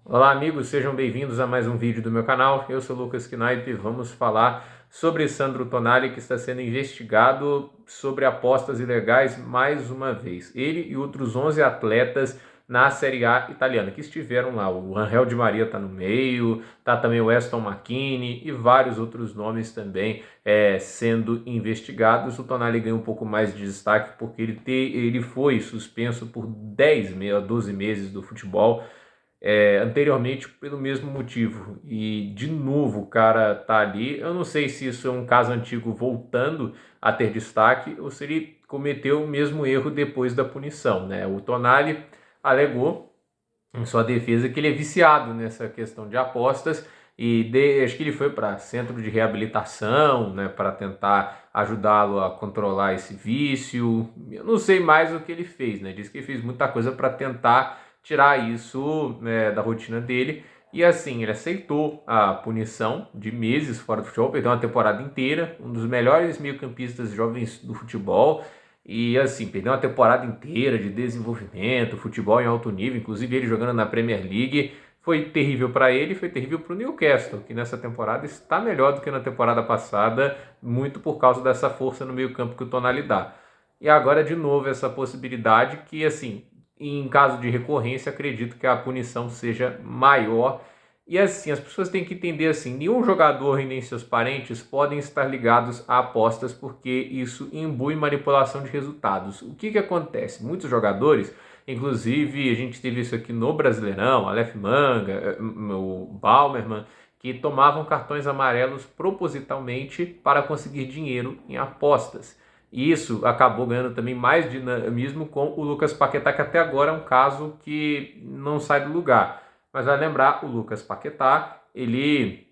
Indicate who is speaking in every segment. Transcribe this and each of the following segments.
Speaker 1: Olá amigos, sejam bem-vindos a mais um vídeo do meu canal. Eu sou Lucas Knaip e vamos falar sobre Sandro Tonali, que está sendo investigado sobre apostas ilegais mais uma vez. Ele e outros 11 atletas na Série A italiana que estiveram lá. O Angel Di Maria está no meio, está também o Aston McKinney e vários outros nomes também sendo investigados. O Tonali ganha um pouco mais de destaque porque ele foi suspenso por 12 meses do futebol anteriormente pelo mesmo motivo. E de novo o cara tá ali. Eu não sei se isso é um caso antigo voltando a ter destaque ou se ele cometeu o mesmo erro depois da punição, né? O Tonali alegou em sua defesa que ele é viciado nessa questão de apostas e acho que ele foi para centro de reabilitação, né, para tentar ajudá-lo a controlar esse vício. Eu não sei mais o que ele fez, né? Diz que ele fez muita coisa para tentar tirar isso, né, da rotina dele. E assim, ele aceitou a punição de meses fora do futebol, perdeu uma temporada inteira, um dos melhores meio-campistas jovens do futebol. E assim, perdeu uma temporada inteira de desenvolvimento, futebol em alto nível, inclusive ele jogando na Premier League. Foi terrível para ele, foi terrível para o Newcastle, que nessa temporada está melhor do que na temporada passada, muito por causa dessa força no meio-campo que o Tonali dá. E agora, de novo, essa possibilidade que, assim, em caso de recorrência, acredito que a punição seja maior. E assim, as pessoas têm que entender assim, nenhum jogador e nem seus parentes podem estar ligados a apostas porque isso imbui manipulação de resultados. O que acontece? Muitos jogadores, inclusive a gente teve isso aqui no Brasileirão, Aleph Manga, o Baumerman, que tomavam cartões amarelos propositalmente para conseguir dinheiro em apostas. E isso acabou ganhando também mais dinamismo com o Lucas Paquetá, que até agora é um caso que não sai do lugar. Mas vai lembrar, o Lucas Paquetá, ele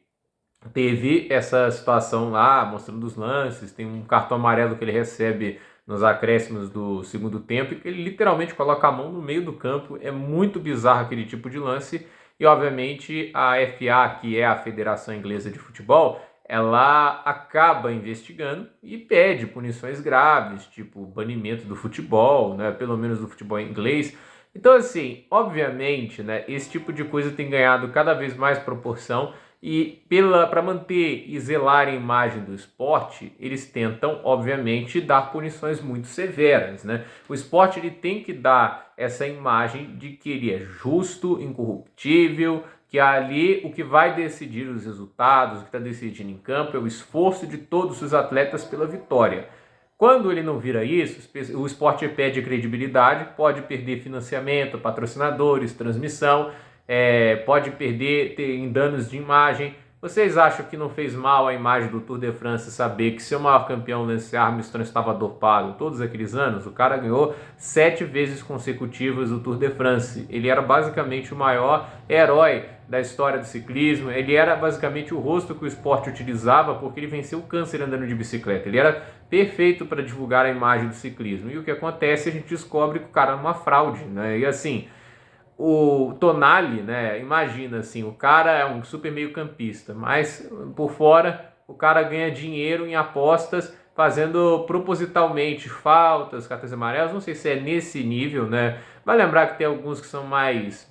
Speaker 1: teve essa situação lá, mostrando os lances, tem um cartão amarelo que ele recebe nos acréscimos do segundo tempo, e que ele literalmente coloca a mão no meio do campo. É muito bizarro aquele tipo de lance, e obviamente a FA, que é a Federação Inglesa de Futebol, ela acaba investigando e pede punições graves, tipo banimento do futebol, né, pelo menos do futebol inglês. Então, assim, obviamente, né, esse tipo de coisa tem ganhado cada vez mais proporção e para manter e zelar a imagem do esporte, eles tentam, obviamente, dar punições muito severas, né? O esporte ele tem que dar essa imagem de que ele é justo, incorruptível, que ali o que vai decidir os resultados, o que está decidindo em campo é o esforço de todos os atletas pela vitória. Quando ele não vira isso, o esporte perde credibilidade, pode perder financiamento, patrocinadores, transmissão, pode perder em danos de imagem. Vocês acham que não fez mal a imagem do Tour de France saber que seu maior campeão, Lance Armstrong, estava dopado todos aqueles anos? O cara ganhou 7 vezes consecutivas o Tour de France. Ele era basicamente o maior herói da história do ciclismo. Ele era basicamente o rosto que o esporte utilizava porque ele venceu o câncer andando de bicicleta. Ele era perfeito para divulgar a imagem do ciclismo. E o que acontece? A gente descobre que o cara é uma fraude, né? E assim, o Tonali, né? Imagina assim, o cara é um super meio-campista, mas por fora o cara ganha dinheiro em apostas, fazendo propositalmente faltas, cartões amarelos. Não sei se é nesse nível, né? Vai lembrar que tem alguns que são mais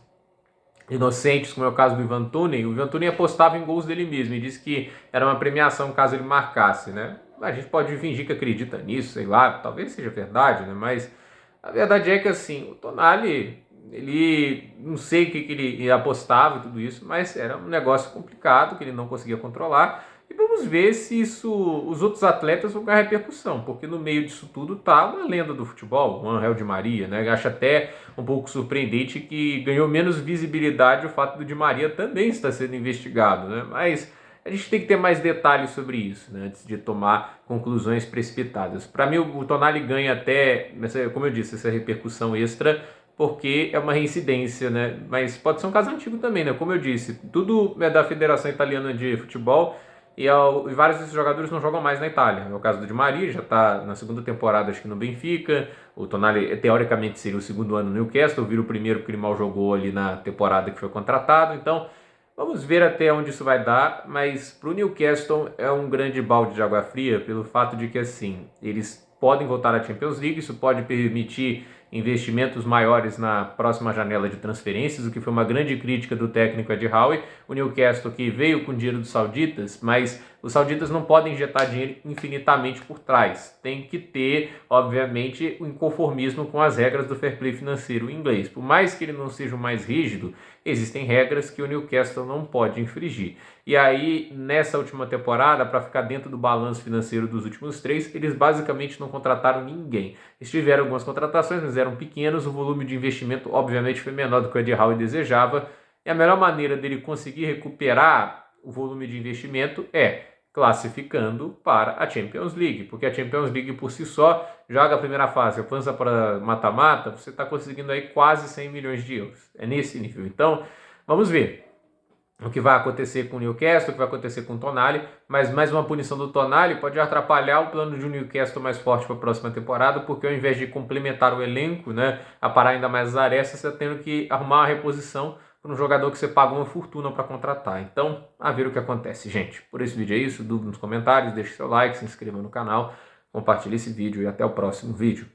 Speaker 1: inocentes, como é o caso do Ivan Toney. O Ivan Toney apostava em gols dele mesmo e disse que era uma premiação caso ele marcasse, né? A gente pode fingir que acredita nisso, sei lá, talvez seja verdade, né? Mas a verdade é que assim, o Tonali, ele não sei o que ele apostava e tudo isso, mas era um negócio complicado que ele não conseguia controlar. E vamos ver se isso os outros atletas vão ganhar repercussão, porque no meio disso tudo tá uma lenda do futebol, o Angel Di Maria, né? Eu acho até um pouco surpreendente que ganhou menos visibilidade o fato do Di Maria também estar sendo investigado, né? Mas a gente tem que ter mais detalhes sobre isso, né, antes de tomar conclusões precipitadas. Para mim, o Tonali ganha até, como eu disse, essa repercussão extra, porque é uma reincidência, né? Mas pode ser um caso antigo também, né? Como eu disse, tudo é da Federação Italiana de Futebol e vários desses jogadores não jogam mais na Itália. É o caso do Di Maria, já está na segunda temporada, acho que no Benfica. O Tonali, teoricamente, seria o segundo ano no Newcastle, vira o primeiro porque ele mal jogou ali na temporada que foi contratado. Então, vamos ver até onde isso vai dar, mas para o Newcastle é um grande balde de água fria pelo fato de que, assim, eles podem voltar à Champions League, isso pode permitir investimentos maiores na próxima janela de transferências, o que foi uma grande crítica do técnico Ed Howe. O Newcastle que veio com dinheiro dos sauditas, mas os sauditas não podem injetar dinheiro infinitamente por trás. Tem que ter, obviamente, o inconformismo com as regras do fair play financeiro inglês. Por mais que ele não seja o mais rígido, existem regras que o Newcastle não pode infringir. E aí, nessa última temporada, para ficar dentro do balanço financeiro dos últimos 3, eles basicamente não contrataram ninguém. Eles tiveram algumas contratações, mas eram pequenas, o volume de investimento, obviamente, foi menor do que o Ed Howe desejava. E a melhor maneira dele conseguir recuperar o volume de investimento é classificando para a Champions League, porque a Champions League por si só joga a primeira fase, avança para mata-mata, você está conseguindo aí quase 100 milhões de euros. É nesse nível. Então, vamos ver o que vai acontecer com o Newcastle, o que vai acontecer com o Tonali, mas mais uma punição do Tonali pode atrapalhar o plano de um Newcastle mais forte para a próxima temporada, porque ao invés de complementar o elenco, né, a parar ainda mais as arestas, você está tendo que arrumar uma reposição para um jogador que você paga uma fortuna para contratar. Então, a ver o que acontece, gente. Por esse vídeo é isso, dúvida nos comentários, deixe seu like, se inscreva no canal, compartilhe esse vídeo e até o próximo vídeo.